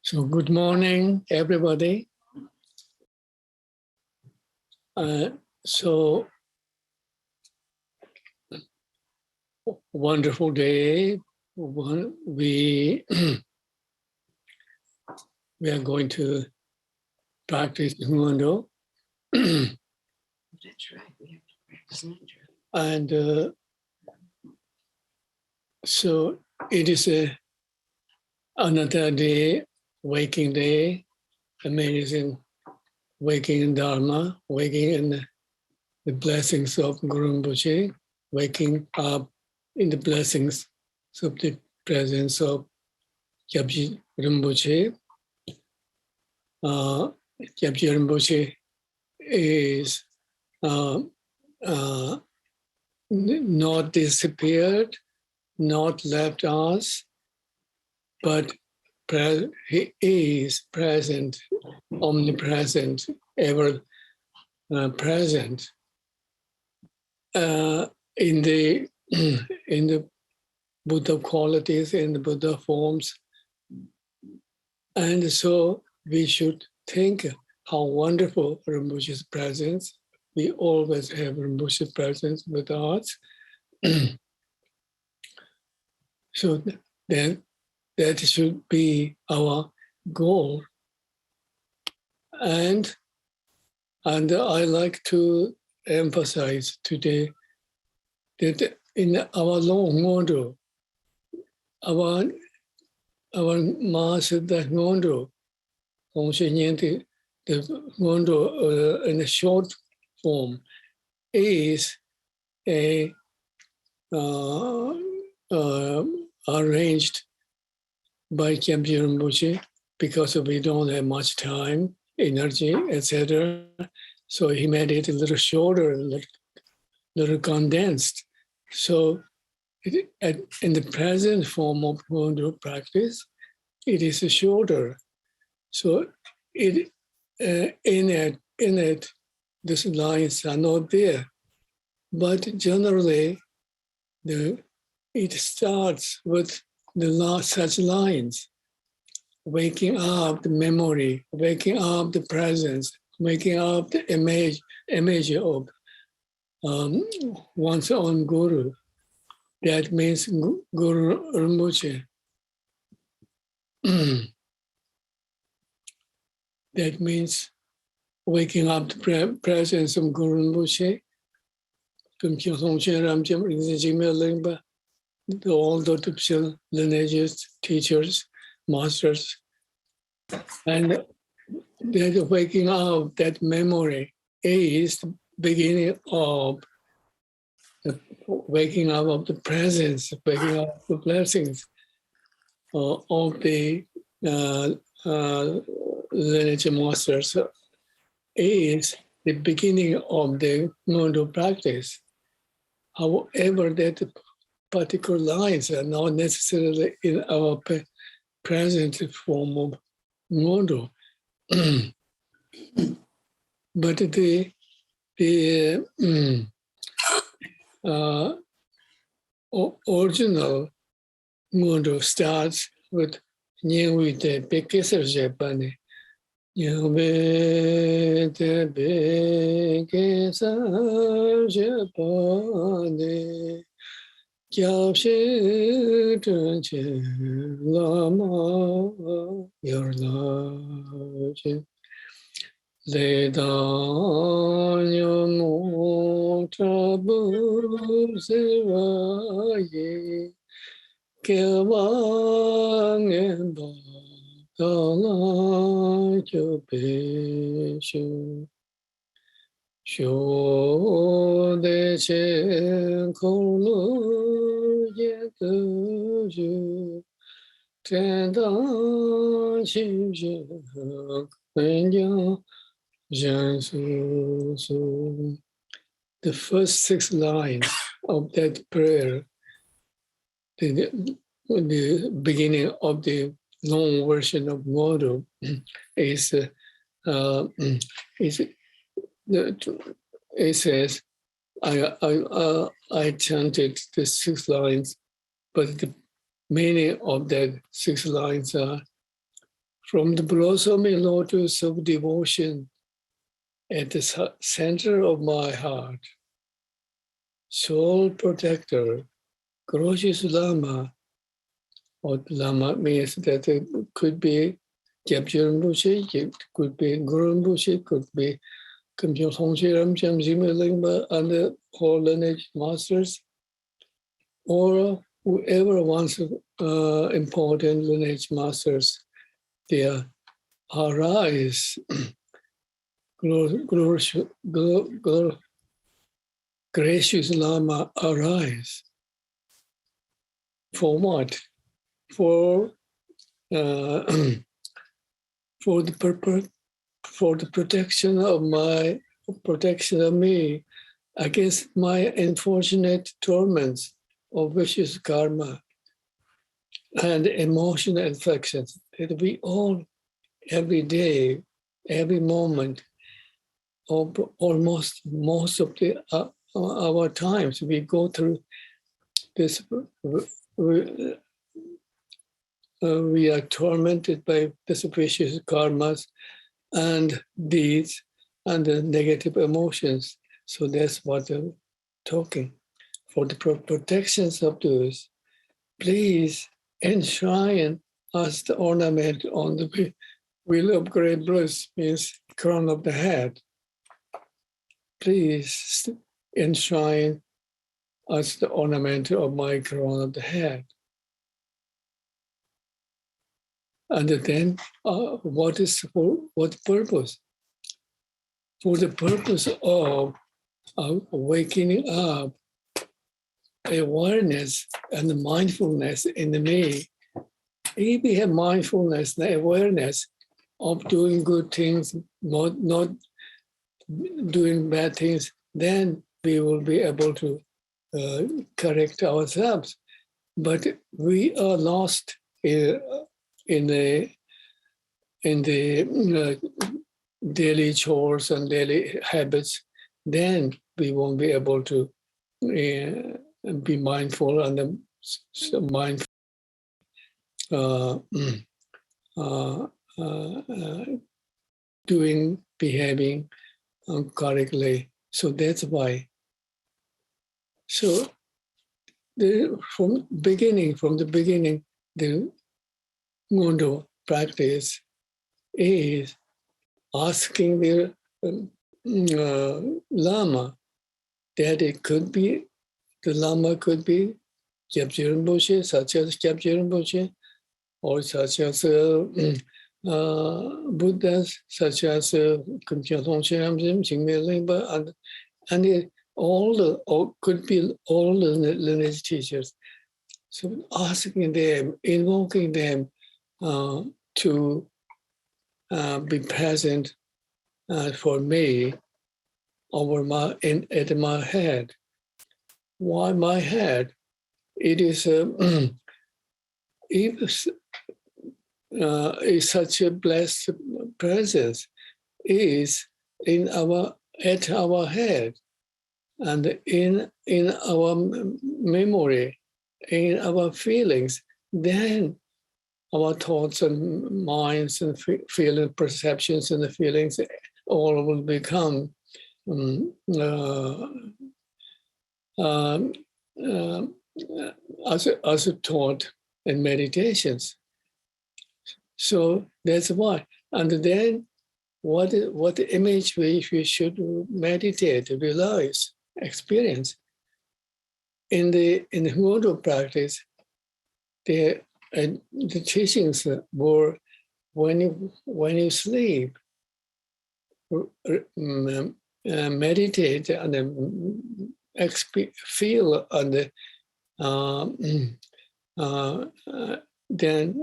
So good morning, everybody. So wonderful day. We are going to practice Hundo. That's right. We have to practice mantra. And so it is another day, waking day, amazing waking in Dharma, waking in the blessings of Guru Rinpoche, waking up in the blessings of the presence of Kyabje Rinpoche. Kyabje Rinpoche is not disappeared, not left us, but he is present, omnipresent, ever present in the Buddha qualities, in the Buddha forms. And so we should think how wonderful Rinpoche's presence. We always have Rinpoche's presence with us. So then that should be our goal. And I like to emphasize today that in our long model, our Mahasiddha Center, the Ngondo in a short form is arranged by Kyabje Rinpoche because we don't have much time, energy, etc. So he made it a little shorter, a little condensed. So in the present form of Ngondo practice, it is shorter. So in it, these lines are not there. But generally, it starts with the last such lines, waking up the memory, waking up the presence, waking up the image of one's own guru. That means Guru Rinpoche. That means waking up the presence of Guru Rinpoche. All Dodrupchen lineages, teachers, masters, and that waking up that memory is the beginning of the waking up of the presence, waking up the blessings of the lineage masters is the beginning of the Ngondo practice. However, that particular lines are not necessarily in our present form of Ngondo. But the original Ngondo starts with Nyingwi te Pekesar Jepane. Nyingwi te Pekesar Jepane. Kyabje Rinpoche Lama Yarlaje Le Danyo Mo Tabu Siraye Kewange Badala Kyabeshu Shode Che Kolu Yedu Tenda Shimje Kenya Jansu. The first 6 lines of that prayer, the beginning of the long version of Ngondo is it says, I chanted the 6 lines, but the meaning of that 6 lines are From the blossoming lotus of devotion at the center of my heart, soul protector, Gracious Lama, or Lama means that it could be Kyabje Rinpoche, it could be Guru Rinpoche, could be Kyabje Thongche Ramcham Jime Lingpa and the whole lineage masters, or whoever wants important lineage masters, they arise. Gracious Lama, arise. For what? For for the purpose, for the protection of me against my unfortunate torments of vicious karma and emotional infections. That we all, every day, every moment, almost most of our times, we go through this. We are tormented by the vicious karmas and deeds and the negative emotions. So that's what I'm talking. For the protections of those, please enshrine as the ornament on the wheel of great bliss, means crown of the head. Please enshrine as the ornament of my crown of the head. And then, what purpose? For the purpose of waking up awareness and mindfulness in me. If we have mindfulness and awareness of doing good things, not doing bad things, then we will be able to correct ourselves. But we are lost in the daily chores and daily habits. Then we won't be able to be mindful and mindful. Behaving correctly. So that's why. So from the beginning, the Ngondo practice is asking the Lama that it could be, the Lama could be Kyabje Rinpoche, such as Kyabje Rinpoche, or such as Buddhas, such as Kyabje Thongche Ramcham, Jingme Lingpa, and could be all the lineage teachers. So asking them, invoking them to be present for me at my head. Why my head? It is is such a blessed presence is at our head and in our memory, in our feelings. Then our thoughts and minds and feeling perceptions and the feelings all will become as taught in meditations. So that's why. And then what image we should meditate, realize, experience. In the Ngondo practice, the teachings were when you sleep, meditate and feel and then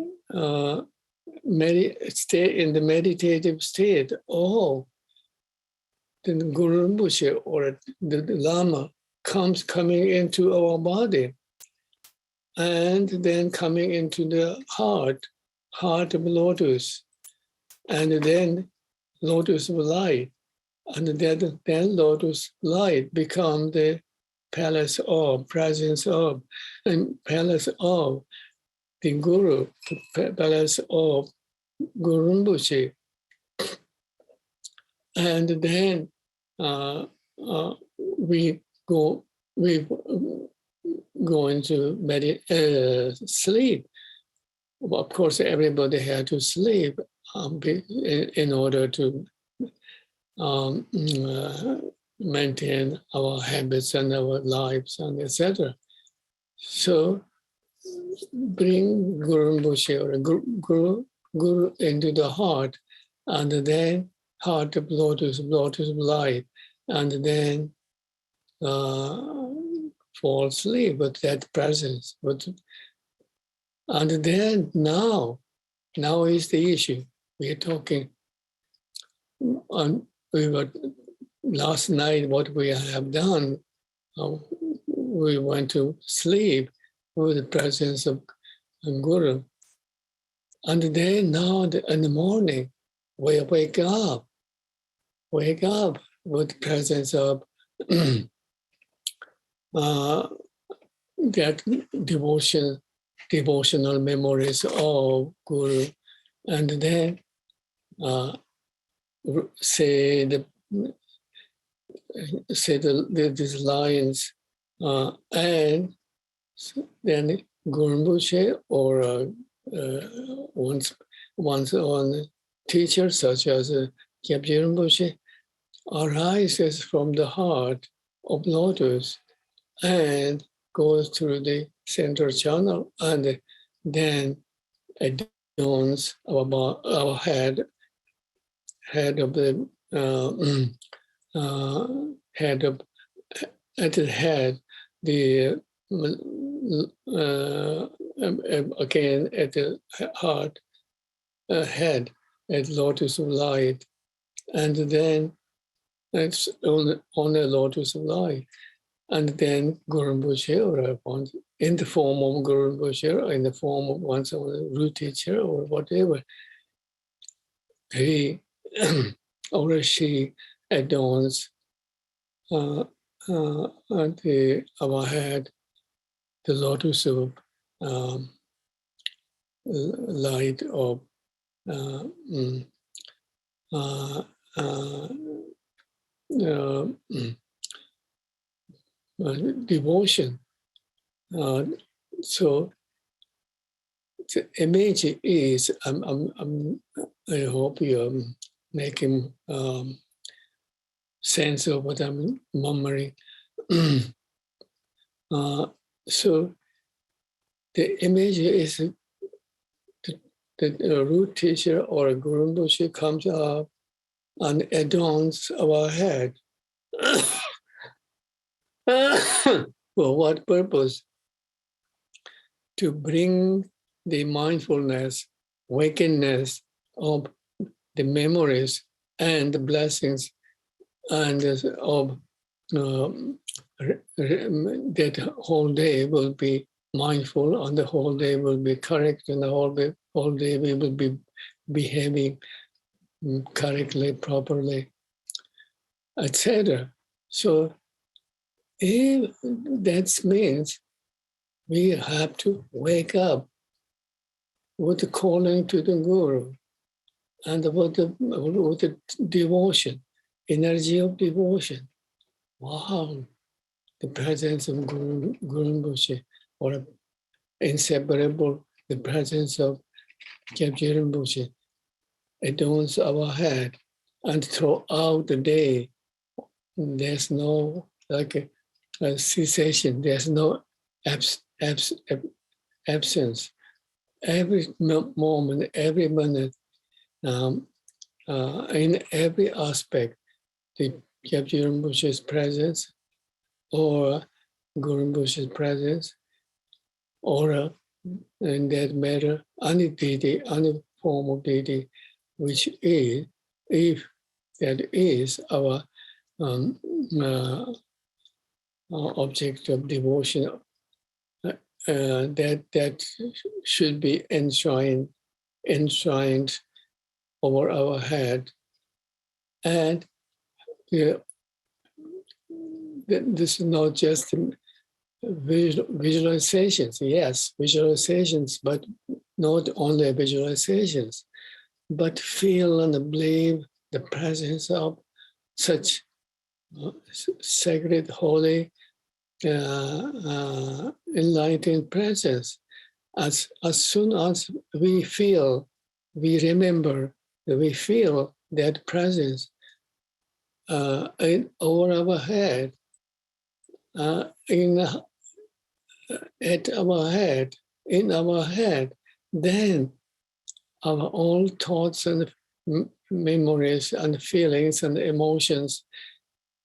stay in the meditative state. Oh, the Guru Rinpoche or the Lama coming into our body, and then coming into the heart of lotus, and then lotus of light, and then lotus light become the palace of presence of, and palace of the Guru, the palace of Guru Rinpoche. And then we go into sleep. Well, of course, everybody had to sleep in order to maintain our habits and our lives and etc. So bring Guru Rinpoche or Guru into the heart, and then heart of lotus of light, and then fall asleep with that presence. And then now is the issue. We are talking on last night what we have done. We went to sleep with the presence of Guru. And then now in the morning, we wake up with the presence of that devotional memories of Guru, and then say these lines, and then Guru Rinpoche or one's own teacher, such as Kyabje Rinpoche, arises from the heart of lotus and goes through the central channel, and then adorns our head of the head of at the head, the again at the heart, head at lotus of light, and then it's on the lotus of light, and then Guru Rinpoche, in the form of Guru Rinpoche, or in the form of one's own root teacher or whatever, he or she adorns our head, the lotus of light of devotion. So the image is, I hope you're making sense of what I'm murmuring. So the image is the root teacher or Guru Rinpoche comes up and adorns our head. For what purpose? To bring the mindfulness, wakenness of the memories and the blessings, and of that whole day will be mindful, and the whole day will be correct, and the whole day we will be behaving correctly, properly, etc. So that means we have to wake up with the calling to the Guru and with the devotion, energy of devotion. Wow, the presence of Guru Rinpoche, or inseparable, the presence of Kyabje Rinpoche adorns our head, and throughout the day, there's no like a cessation, there's no absence. Every moment, every minute, in every aspect, the Kyabje Rinpoche's presence, or Guru Rinpoche's presence, or in that matter, any deity, any form of deity, which is, if that is our object of devotion, that should be enshrined over our head. And this is not just visualizations. Yes, visualizations, but not only visualizations. but feel and believe the presence of such sacred, holy, enlightened presence. As soon as we feel, we remember, we feel that presence over our head, at our head, in our head, then our all thoughts and memories and feelings and emotions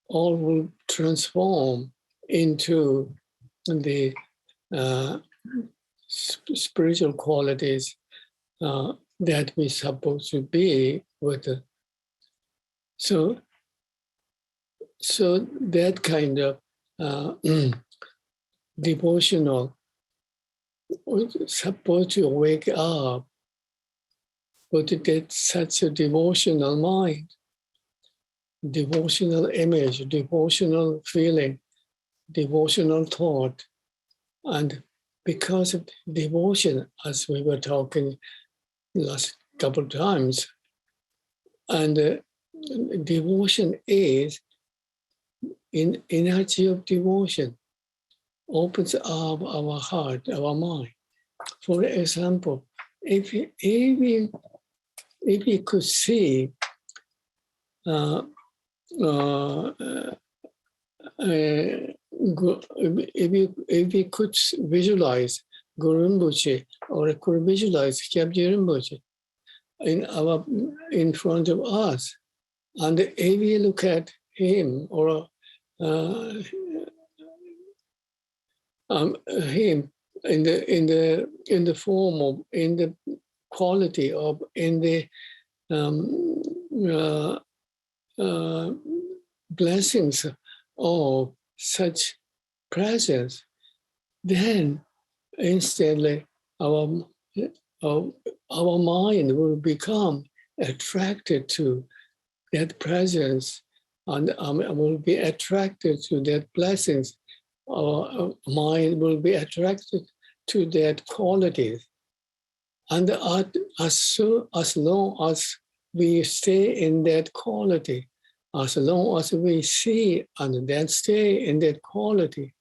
all will transform into the spiritual qualities that we're supposed to be with. So that kind of devotional, supposed to wake up, but to get such a devotional mind, devotional image, devotional feeling, devotional thought. And because of devotion, as we were talking last couple of times, and devotion is in energy of devotion, opens up our heart, our mind. For example, if we could see if we could visualize Guru Rinpoche, or could visualize Kyabje Rinpoche in front of us, and if we look at him or him in the form of, in the quality of, in the blessings of such presence, then instantly our mind will become attracted to that presence, and will be attracted to that blessings. Our mind will be attracted to that qualities. And as long as we stay in that quality, as long as we see and then stay in that quality,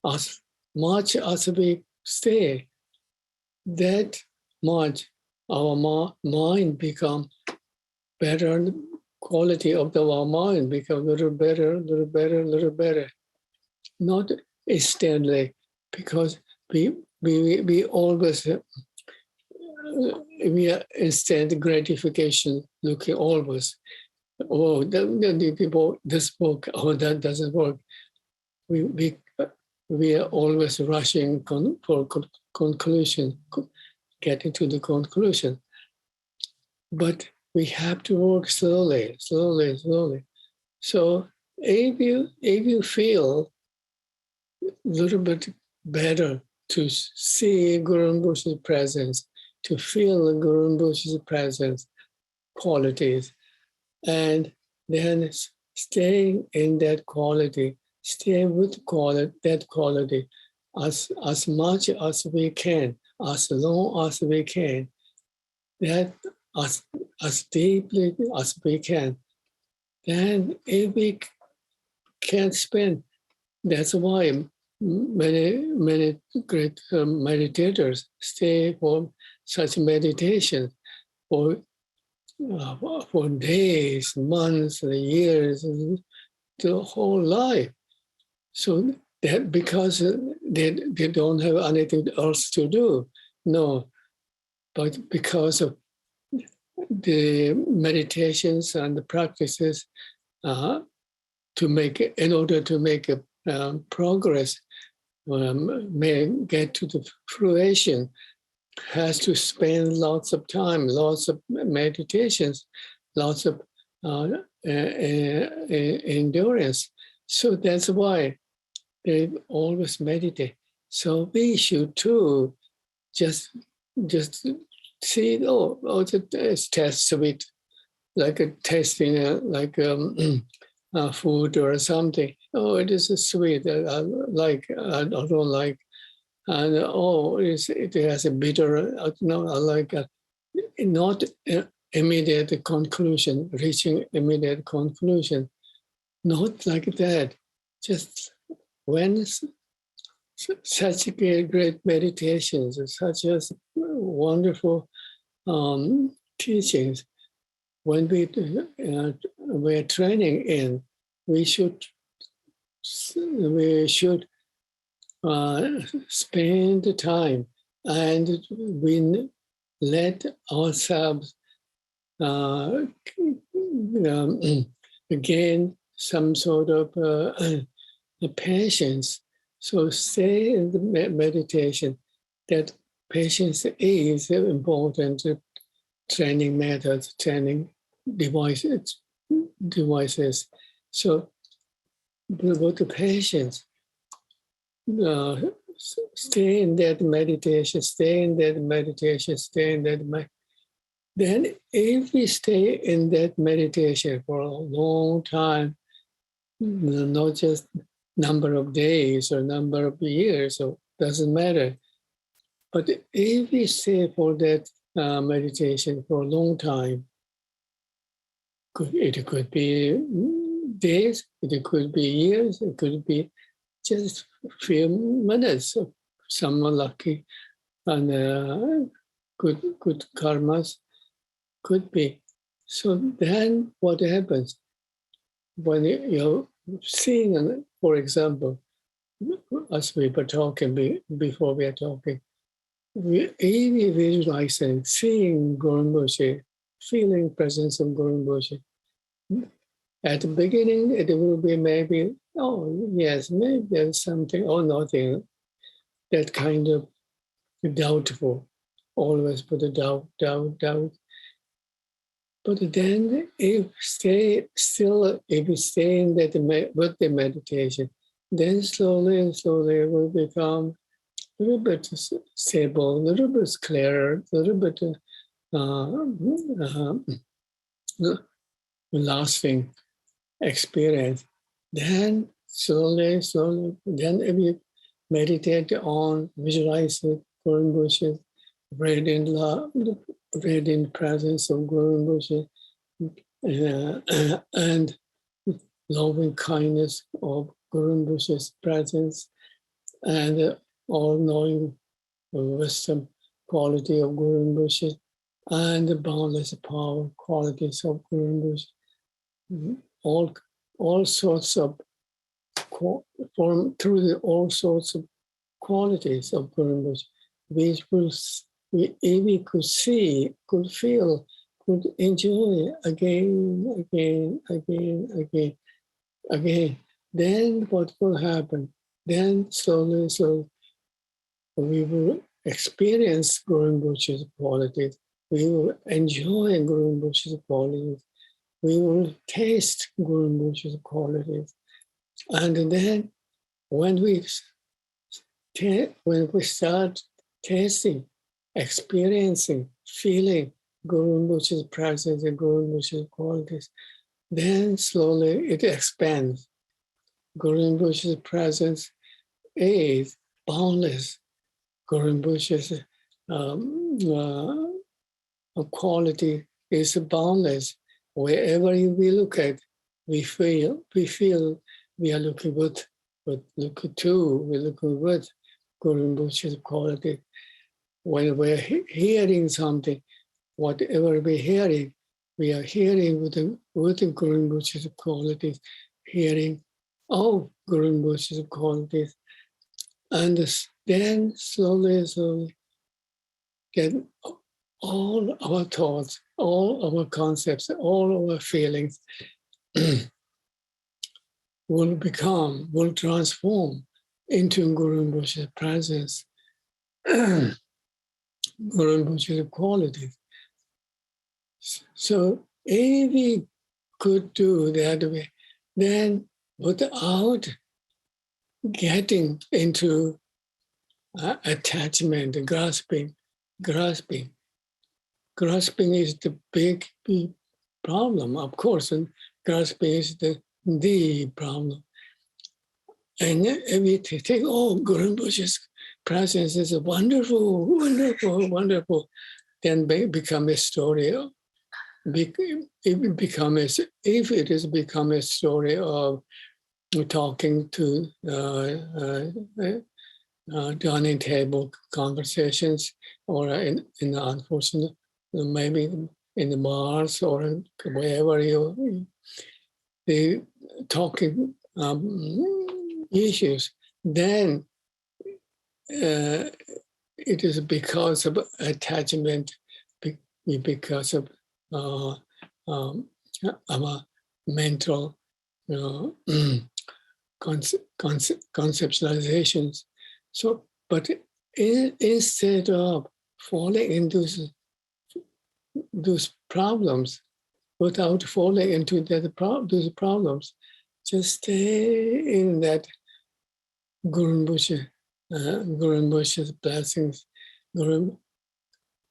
as much as we stay, that much our mind become better, quality of our mind become a little better. Not instantly, because we always, we are instant gratification looking always. Oh, this book, oh, that doesn't work. We are always rushing for conclusion, getting to the conclusion. But we have to work slowly. So if you feel a little bit better to see Guru Rinpoche's presence, to feel Guru Rinpoche's presence, qualities, and then staying in that quality, stay with that quality as much as we can, as long as we can, that as deeply as we can. Then if we can spend, that's why many great meditators stay for such meditation for days, months, years, the whole life. So that because they don't have anything else to do, no, but because of the meditations and the practices in order to make a progress, may get to the fruition, has to spend lots of time, lots of meditations, lots of endurance. So that's why they always meditate. So we should too just see, it's test sweet, like a tasting like food or something. Oh, it is sweet. I like. I don't like. And it has a bitter. No, I like it. not immediate conclusion, reaching immediate conclusion, not like that. Just when such great meditations, such as wonderful teachings, when we're training in, we should spend the time and we let ourselves gain some sort of patience. So stay in the meditation. That patience is important training methods, training devices. So with the patience, stay in that meditation, stay in that meditation, stay in that Then if we stay in that meditation for a long time, not just number of days or number of years, so doesn't matter. But if we stay for that meditation for a long time, it could be days, it could be years, it could be just a few minutes. Some are lucky and good karmas could be. So then what happens when you're seeing, for example, as we were talking before we are talking, we visualizing, seeing Guru Rinpoche, feeling presence of Guru Rinpoche. At the beginning, it will be maybe, oh yes, maybe there's something or nothing. That kind of doubtful, always put a doubt. But then if we stay in that with the meditation, then slowly it will become a little bit stable, a little bit clearer, a little bit lasting experience. Then slowly, then if you meditate on visualizing Guru Rinpoche, radiant love, radiant presence of Guru Rinpoche, and loving kindness of Guru Rinpoche's presence, and all-knowing wisdom quality of Guru Rinpoche, and the boundless power qualities of Guru Rinpoche. All sorts of all sorts of qualities of Guru Rinpoche, we could see, could feel, could enjoy again. Then what will happen? Then slowly, we will experience Guru Rinpoche's qualities. We will enjoy Guru Rinpoche's qualities. We will taste Guru Rinpoche's qualities. And then when we start tasting, experiencing, feeling Guru Rinpoche's presence and Guru Rinpoche's qualities, then slowly it expands. Guru Rinpoche's presence is boundless. Guru Rinpoche's quality is boundless. Wherever we look at, we feel we are looking with we're looking with Guru Rinpoche's quality. When we're hearing something, whatever we're hearing, we are hearing with the Guru Rinpoche's qualities, hearing all Guru Rinpoche's qualities, and then slowly get all our thoughts, all our concepts, all our feelings will transform into Guru Rinpoche's presence, Guru Rinpoche's qualities. So if we could do that way, then without getting into attachment, grasping is the big problem, of course, and grasping is the problem. And if we think, oh, Guru Rinpoche's presence is wonderful. then become a story. If it is become a story of talking to dining table conversations, or in the unfortunate, maybe in the bars or wherever the talking issues, then it is because of attachment, because of our mental conceptualizations. So, but instead of falling into those problems, without falling into those problems, just stay in that Guru Rinpoche's blessings, Guru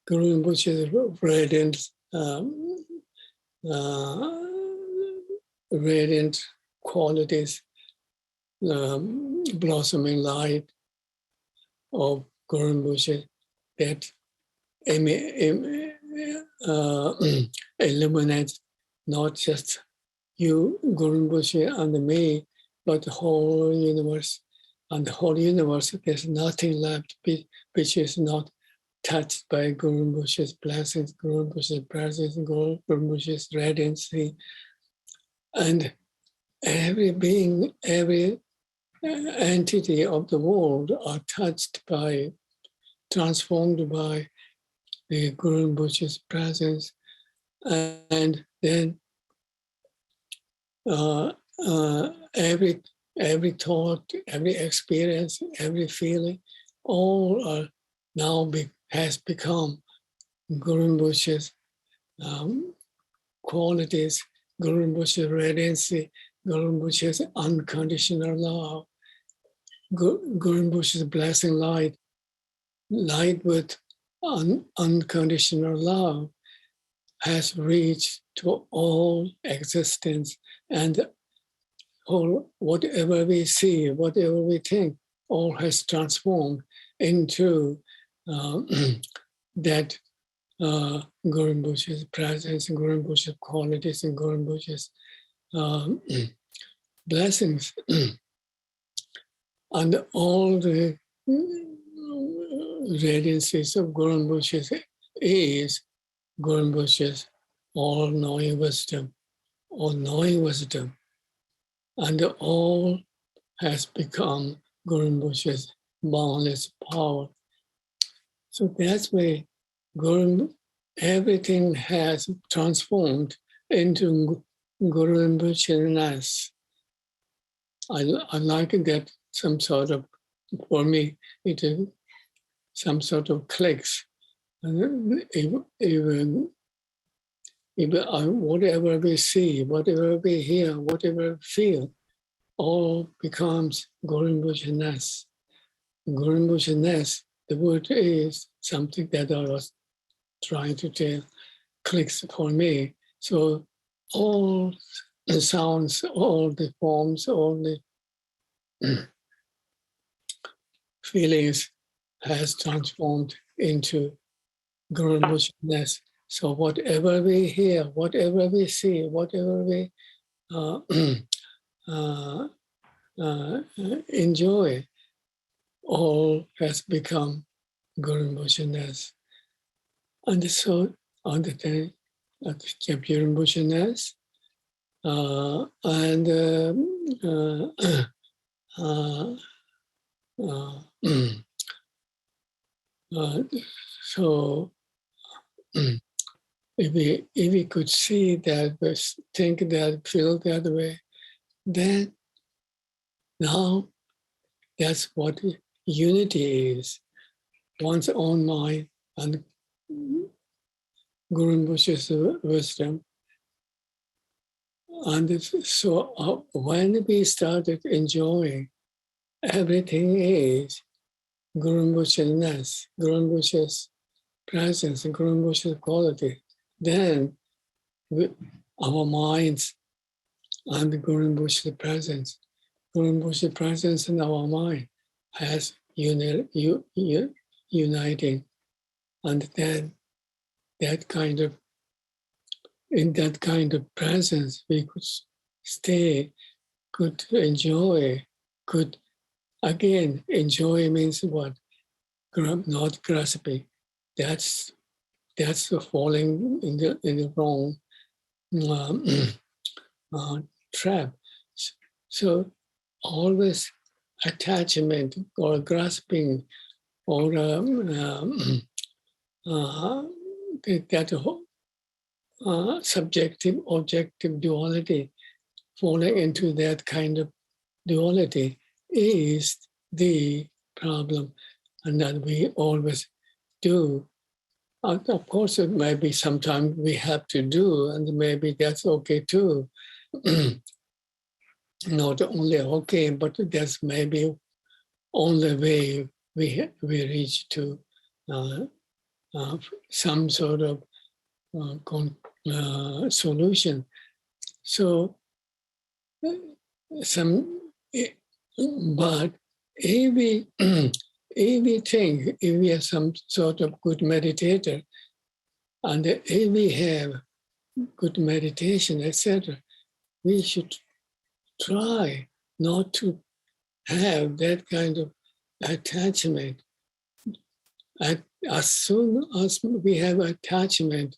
Rinpoche's radiant qualities, blossoming light of Guru Rinpoche that illuminates not just you, Guru Rinpoche, and me, but the whole universe. And the whole universe, there's nothing left which is not touched by Guru Rinpoche's blessings, Guru Rinpoche's presence, Guru Rinpoche's radiancy. And every being, every entity of the world are touched by, transformed by the Guru Rinpoche's presence. And then every thought, every experience, every feeling, all are now has become Guru Rinpoche's qualities, Guru Rinpoche's radiancy, Guru Rinpoche's unconditional love, Guru Rinpoche's blessing light with unconditional love has reached to all existence, and all, whatever we see, whatever we think, all has transformed into that Guru Rinpoche's presence, Guru Rinpoche's qualities, and Guru Rinpoche's blessings. And all the radiances of Guru Rinpoche is Guru Rinpoche's all-knowing wisdom, and all has become Guru Rinpoche's boundless power. So that's why everything has transformed into Guru Rinpoche-ness. I like that some sort of, for me, it is some sort of clicks. And even whatever we see, whatever we hear, whatever we feel, all becomes Guru Rinpoche-ness. Guru Rinpoche-ness, the word is something that I was trying to tell, clicks for me. So all the sounds, all the forms, all the feelings has transformed into Guru Rinpoche-ness. So whatever we hear, whatever we see, whatever we enjoy, all has become Guru Rinpoche-ness. And so on the day of Kyabje Rinpoche-ness, so if we could see that, think that, feel that way, then now that's what unity is. One's own mind and Guru Rinpoche's wisdom. And so when we started enjoying, everything is Guru Rinpoche-ness, Guru Rinpoche's presence, and Guru Rinpoche's quality, then our minds and Guru Rinpoche's presence, Guru Rinpoche's presence in our mind has uniting. And then that kind of, in that kind of presence, we could stay, could enjoy, could, again, enjoy means what? Not grasping. That's the falling in the wrong um, trap. So always attachment or grasping or that subjective objective duality, falling into that kind of duality is the problem, and that we always do. Of course, it may be sometimes we have to do, and maybe that's okay too. Not only okay, but that's maybe only way we reach to some sort of solution. So but if we think, if we are some sort of good meditator, and if we have good meditation, etc., we should try not to have that kind of attachment. As soon as we have attachment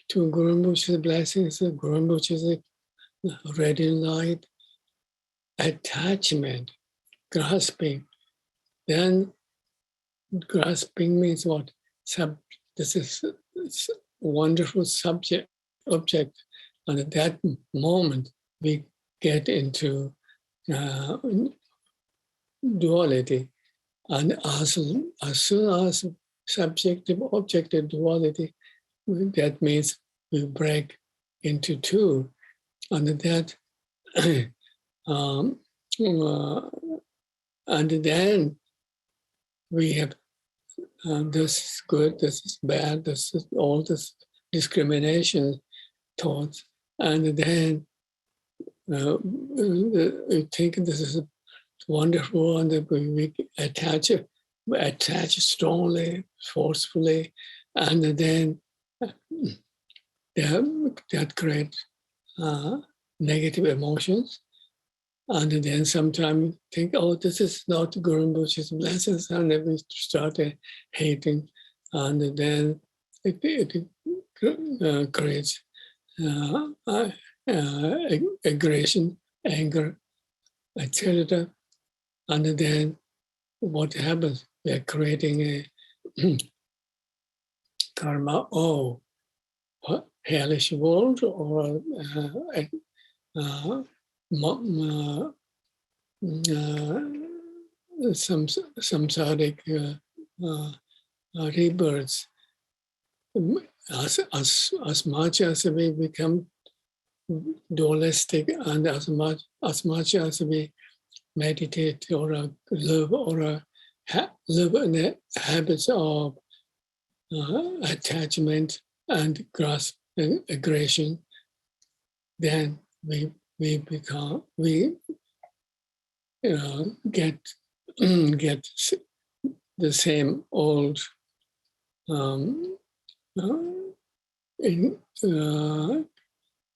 to Guru Rinpoche's blessings, Guru Rinpoche's radiant light, attachment, grasping, then grasping means what? This is wonderful object, and at that moment we get into duality, and as soon as subjective objective duality, that means we break into two, and that and then we have this is good, this is bad, this is all this discrimination thoughts, and then we think this is wonderful, and we attach strongly, forcefully, and then that creates negative emotions. And then sometimes think, oh, this is not Guru Rinpoche's blessings, and then we started hating, and then it creates aggression, anger, etc. And then what happens? We are creating a karma, hellish world, or some samsaric rebirths. As much as we become dualistic, and as much as we meditate or live live in the habits of attachment and grasp and aggression, then we get the same old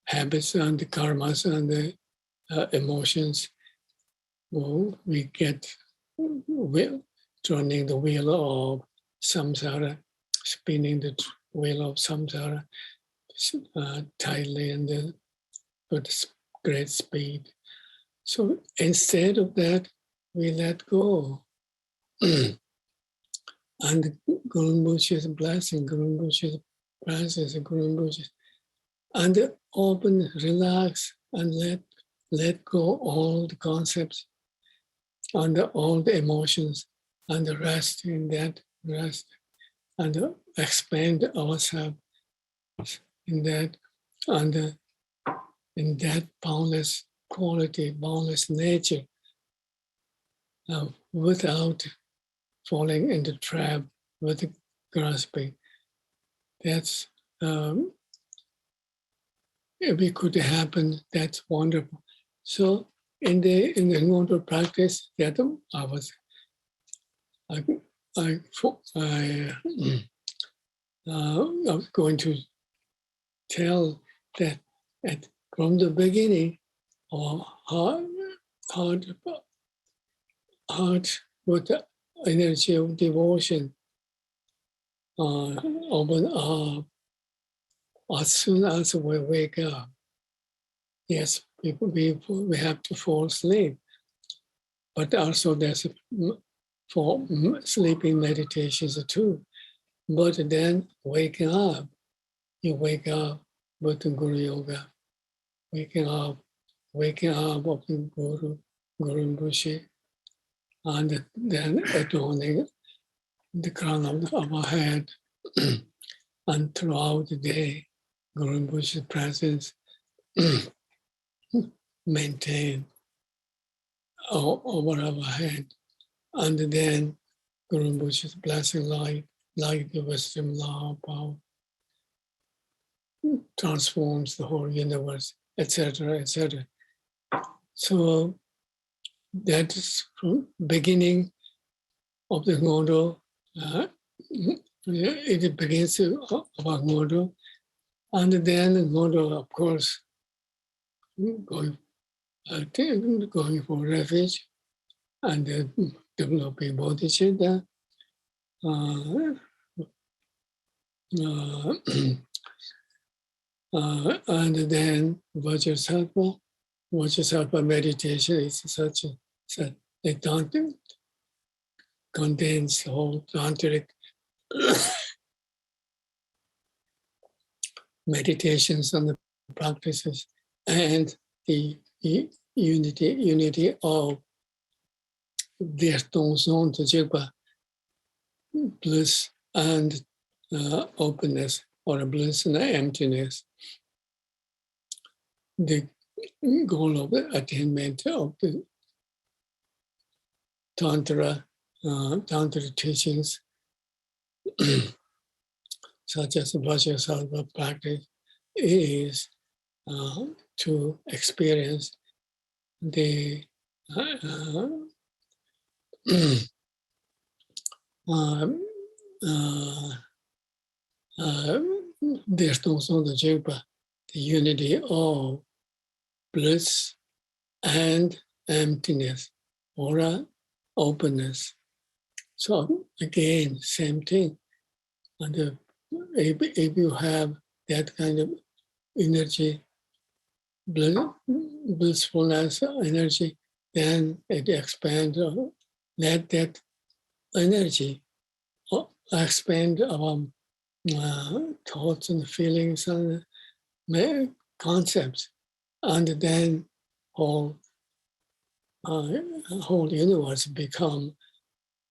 habits and the karmas and the emotions. Well, we get turning the wheel of samsara, spinning the wheel of samsara tightly and with great speed. So instead of that, we let go. And Guru Rinpoche's blessing, Guru Rinpoche's presence, Guru Rinpoche's, and open, relax, and let go all the concepts and all the emotions, and the rest in that rest, and expand ourselves in that, and in that boundless quality, boundless nature, without falling into trap with grasping. That's if it could happen, that's wonderful. So in the Ngondro practice, that I was going to tell that from the beginning, our heart with the energy of devotion open up as soon as we wake up. Yes, we have to fall asleep, but also there's for sleeping meditations too. But then waking up, you wake up with the Guru Yoga, waking up of the Guru Rinpoche, and then adorning the crown of our head, and throughout the day, Guru Rinpoche's presence maintained over our head, and then Guru Rinpoche's blessing like the wisdom, law, power, transforms the whole universe, etc., etc. So that is from beginning of the Ngodo. It begins about Ngodo, and then Ngodo, of course, going for refuge, and then developing bodhicitta. And then Vajrasattva meditation is such it contains the whole tantric meditations and the practices, and the unity of Virtongson to Jigpa, bliss and openness, or bliss and emptiness. The goal of the attainment of the Tantra teachings, such as the Vajrasattva practice, is to experience the the unity of bliss and emptiness, or openness. So again, same thing. And if you have that kind of energy, blissfulness energy, then it expands. Let that energy expand our thoughts and feelings and concepts, and then whole universe become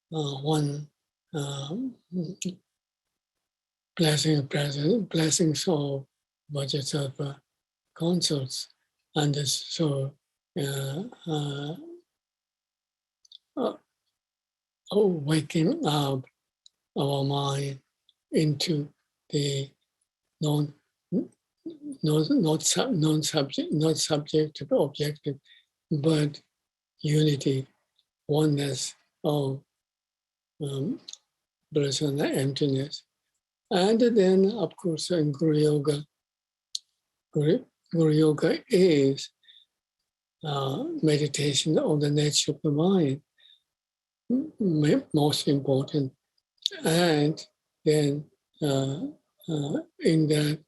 one blessings of Vajrasattva concepts, and so waking up our mind into the not subjective objective, but unity, oneness of bliss and emptiness. And then, of course, in Guru Yoga, Guru Yoga is meditation on the nature of the mind, most important. And then in that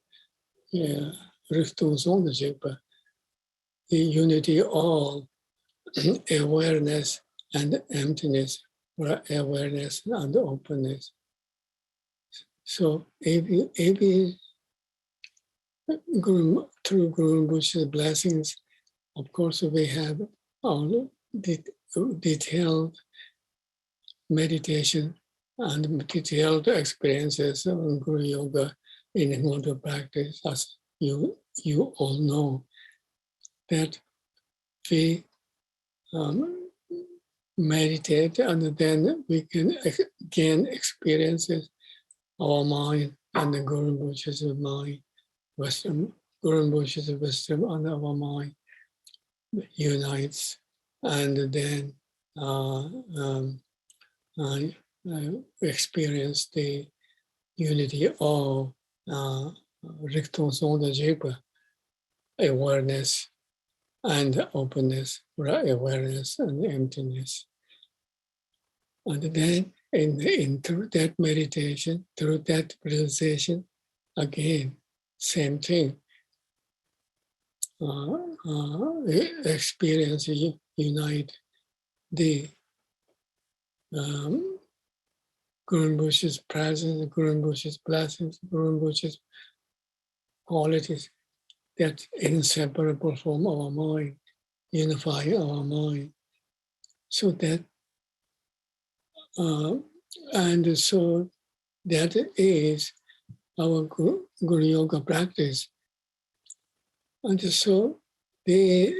the unity of awareness and emptiness, or awareness and openness. So through Guru Rinpoche's blessings, of course, we have all detailed meditation and detailed experiences on Guru Yoga in Ngodo practice, as you all know, that we meditate, and then we can gain experiences our mind and the Guru Rinpoche's mind, wisdom, Guru Rinpoche's wisdom and our mind unites, and then experience the unity of awareness and openness, awareness and emptiness. And then through that meditation, through that realization, again, same thing. Experience unite the Guru Bush's presence, Guru Bush's blessings, Guru Bush's qualities that inseparable from our mind, unify our mind. So that, and so that is our Guru Yoga practice. And so they,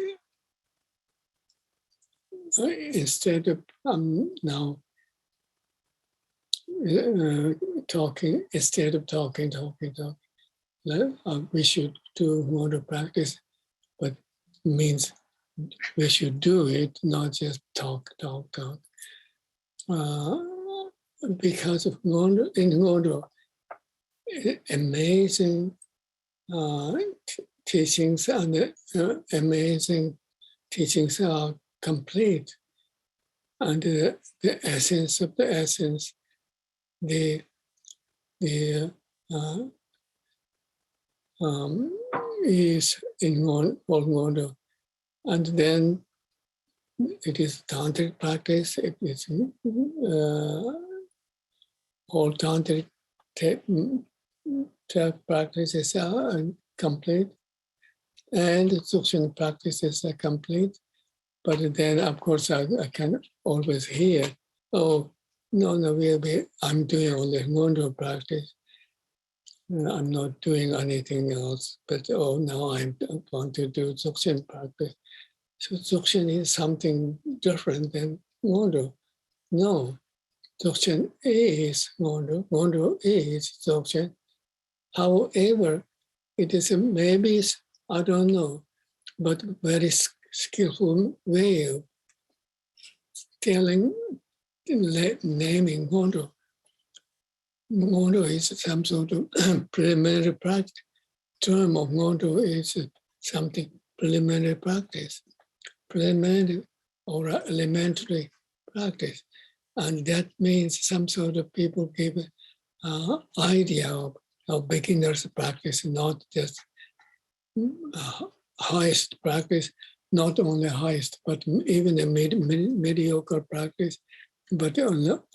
instead of now talking, instead of talking, we should do more practice, but means we should do it, not just talk. Because of in Ngondo, amazing teachings and amazing teachings are complete. And the essence of the essence, is in Ngondo. And then it is tantric practice. It is all tantric practices are complete, and Dzogchen practices are complete. But then, of course, I can always hear, oh, no, I'm doing only Ngondo practice. I'm not doing anything else. But now I want to do Dzogchen practice. So Dzogchen is something different than Ngondo. No, Dzogchen is Ngondo. Ngondo is Dzogchen. However, it is maybe, I don't know, but very skillful way of naming Ngondo. Ngondo is some sort of preliminary practice. Term of Ngondo is something preliminary practice, preliminary or elementary practice. And that means some sort of people give idea of beginner's practice, not just highest practice, not only highest, but even a mediocre practice, but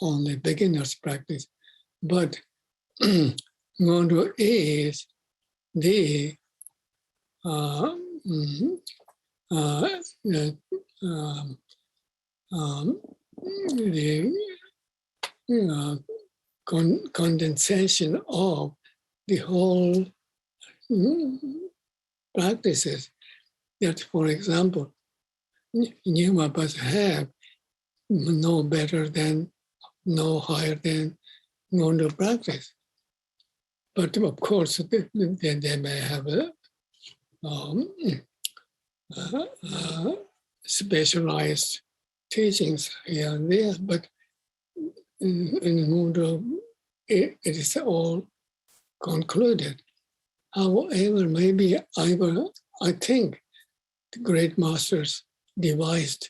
only beginner's practice. But Ngondo is the condensation of the whole practices that, for example, Nyingma have no better than, no higher than Ngondo practice. But of course, they may have specialized teachings here and there, but in Ngondo, it is all concluded. However, maybe I think the great masters devised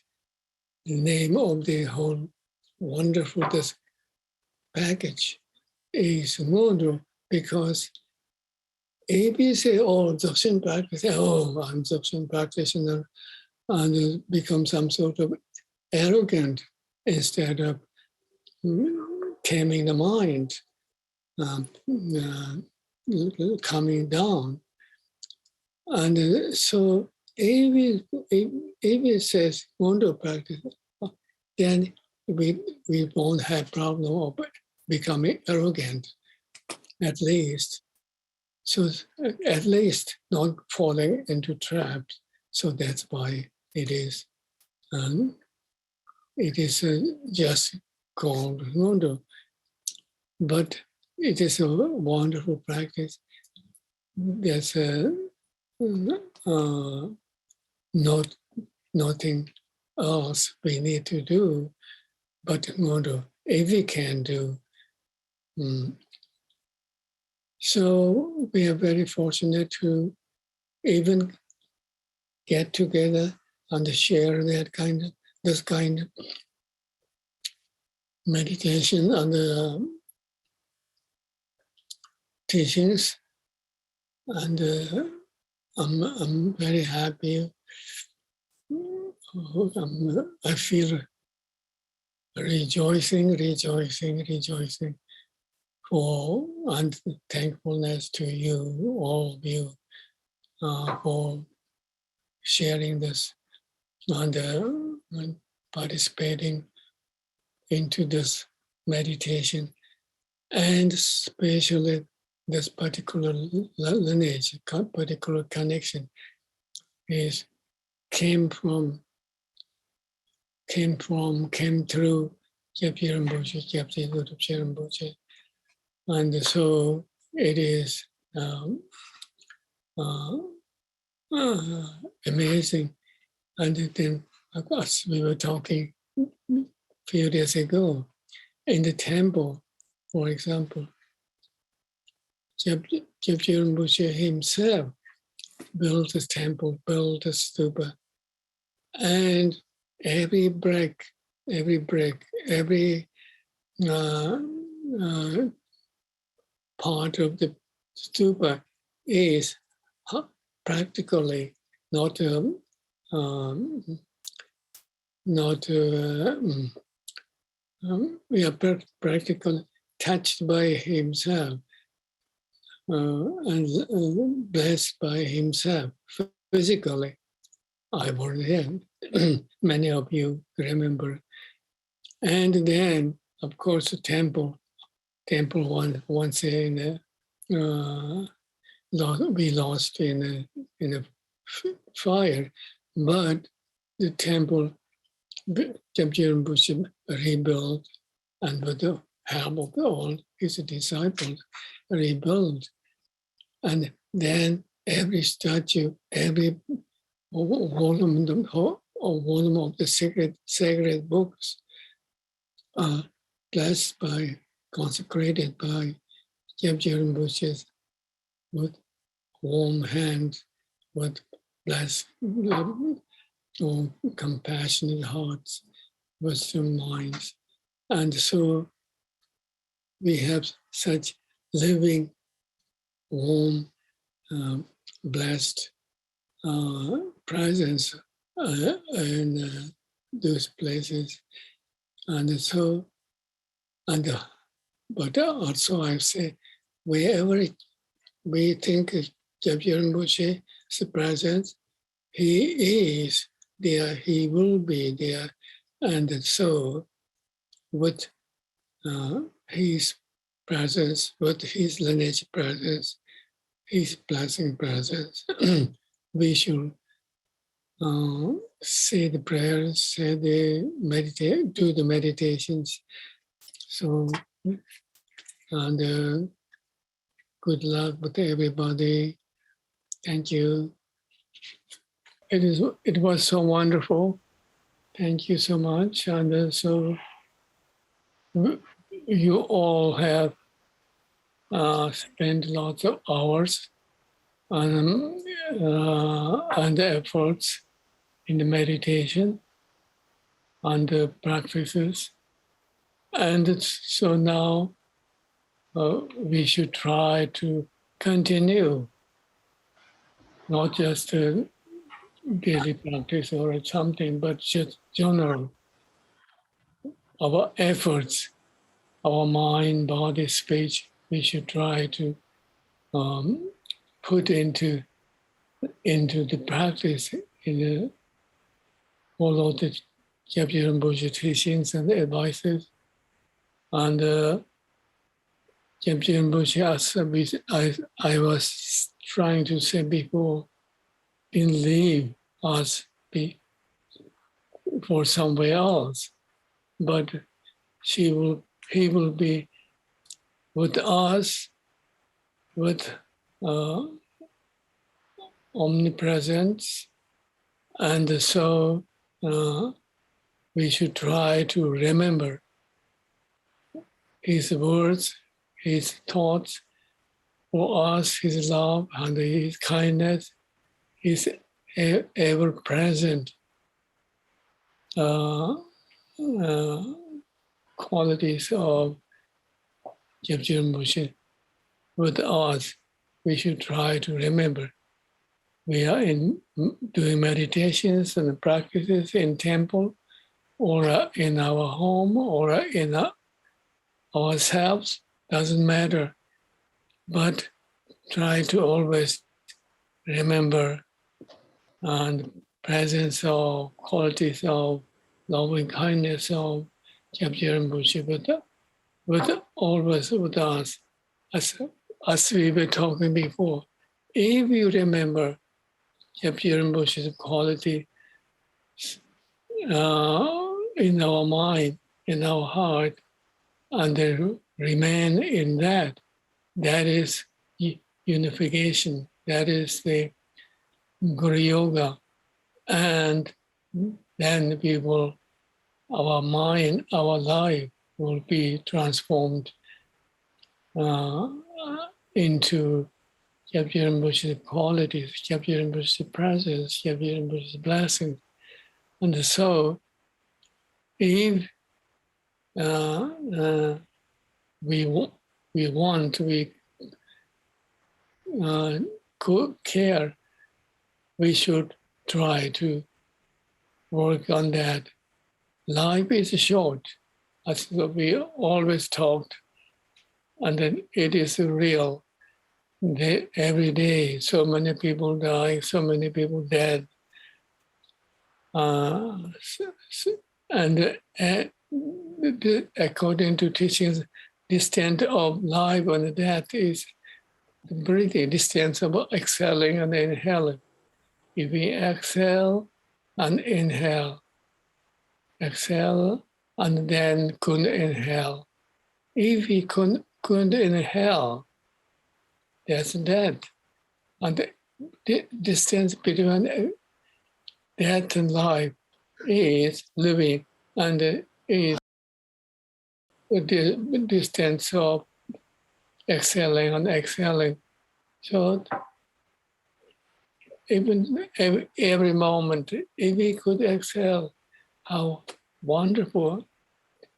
the name of the whole wonderful package is Ngondo, because if you say, Dzogchen practice, I'm Dzogchen practitioner, and it becomes some sort of arrogant instead of taming the mind, coming down. And so if it says Ngondo practice, then we won't have problem of becoming arrogant, at least. So at least not falling into traps. So that's why it is just called Ngondo. But it is a wonderful practice. There's nothing else we need to do but Ngondo. If we can do So we are very fortunate to even get together and share this kind of meditation and teachings. And I'm very happy. I feel rejoicing for and thankfulness to you, all of you, for sharing this and participating into this meditation, and especially this particular lineage, particular connection came through Kyabje Rinpoche, Kyabje Dodrupchen Rinpoche. And so it is amazing. And then, of course, we were talking a few days ago in the temple, for example, Kyabje Rinpoche himself built this temple, built the stupa, and every brick, every part of the stupa is practically not practically touched by himself and blessed by himself physically. I was there. Many of you remember. And then, of course, the temple once in we lost in a fire, but the temple Kyabje Rinpoche rebuilt, and with the help of all his disciples, rebuilt. And then every statue, every volume of the sacred books are blessed by, consecrated by Kyabje Rinpoche with warm hands, with blessed, compassionate hearts, wisdom minds. And so we have such living, warm, blessed presence in those places. And so, but also I say, wherever we think Kyabje Rinpoche's presence, he is there, he will be there. And so with his presence, with his lineage presence, his blessing presence, we should say the prayers, say the do the meditations. So, and good luck with everybody. Thank you. It was so wonderful. Thank you so much. And so you all have spent lots of hours and efforts in the meditation and the practices. And so now we should try to continue, not just a daily practice or something, but just general. Our efforts, our mind, body, speech, we should try to put into the practice, follow the Kyabje Rinpoche teachings and advices. And Kyabje Rinpoche, as I was trying to say before, didn't leave us for somewhere else, but he will be with us, with omnipresence, and so we should try to remember his words, his thoughts, for us, his love and his kindness, his ever-present qualities of Kyabje Rinpoche with us. We should try to remember. We are doing meditations and practices in temple, or in our home, or in ourselves, doesn't matter. But try to always remember the presence of qualities of loving kindness of Kyabje Rinpoche with always with us, as we were talking before. If you remember Kyabje Rinpoche's quality in our mind, in our heart, and they remain in that, that is unification. That is the Guru Yoga. And then we will, our mind, our life will be transformed into Kyabje Rinpoche's qualities, Kyabje Rinpoche's presence, Kyabje Rinpoche's blessings. And so, if we good care, we should try to work on that. Life is short, as we always talked, and then it is real. Every day, so many people die, so many people dead. And according to teachings, distance of life and death is the breathing, distance of exhaling and inhaling. If we exhale and inhale, exhale and then couldn't inhale. If we couldn't inhale, that's death. And the distance between death and life is living, and is the distance of exhaling and exhaling. So even every moment, if we could exhale, how wonderful.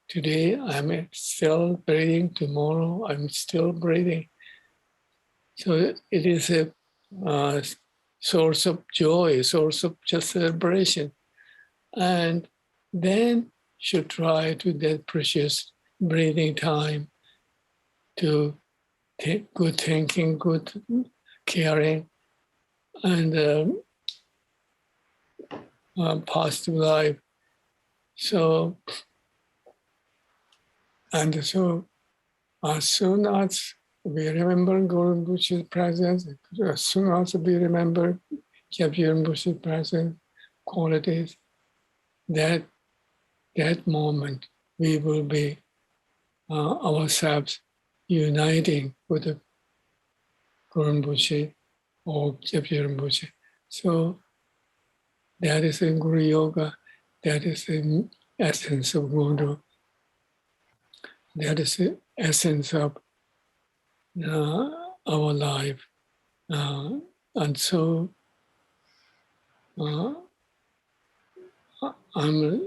Today I'm still breathing, tomorrow I'm still breathing. So it is a source of joy, source of just celebration. And then should try to that precious breathing time to take good thinking, good caring, and positive life. So, and so as soon as we remember Guru Rinpoche's presence, as soon as we remember Kyabje Rinpoche's presence, qualities, that moment we will be ourselves uniting with the Guru Rinpoche or Kyabje Rinpoche. So that is in Guru Yoga, that is the essence of Guru. That is the essence of our life. And so I'm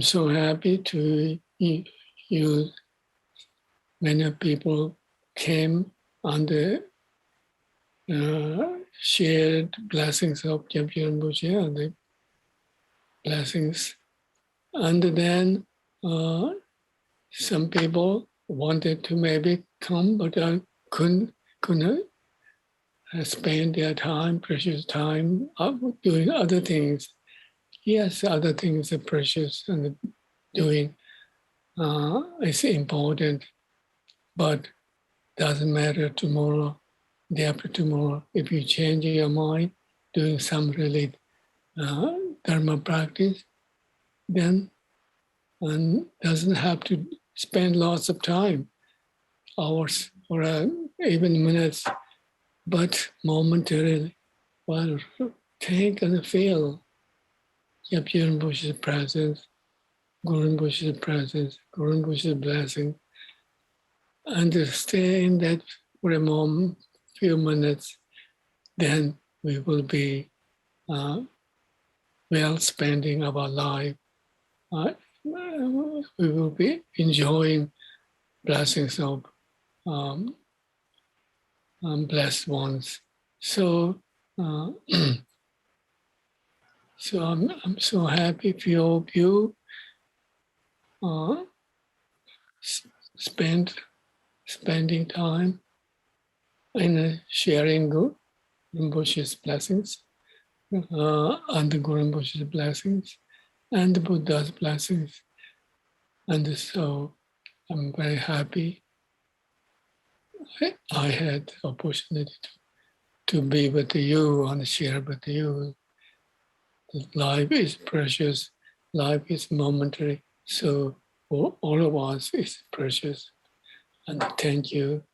so happy to use many people came and shared blessings of Kyabje Rinpoche and the blessings. And then some people wanted to maybe come, but couldn't spend their time, precious time, doing other things. Yes, other things are precious and doing is important, but doesn't matter tomorrow, day after tomorrow. If you change your mind, doing some really dharma practice, then one doesn't have to spend lots of time, hours, or even minutes, but momentarily, well, think and feel Kyabje Rinpoche's presence, Guru Rinpoche's presence, Guru Rinpoche's blessing, and to stay in that for a moment, few minutes, then we will be well spending our life. We will be enjoying blessings of blessed ones. So, so I'm so happy for all of you spending time in sharing Rinpoche's blessings, and the Guru Rinpoche's blessings, and the Buddha's blessings. And so I'm very happy I had the opportunity to be with you and share with you. Life is precious, life is momentary, so for all of us it's precious. And thank you,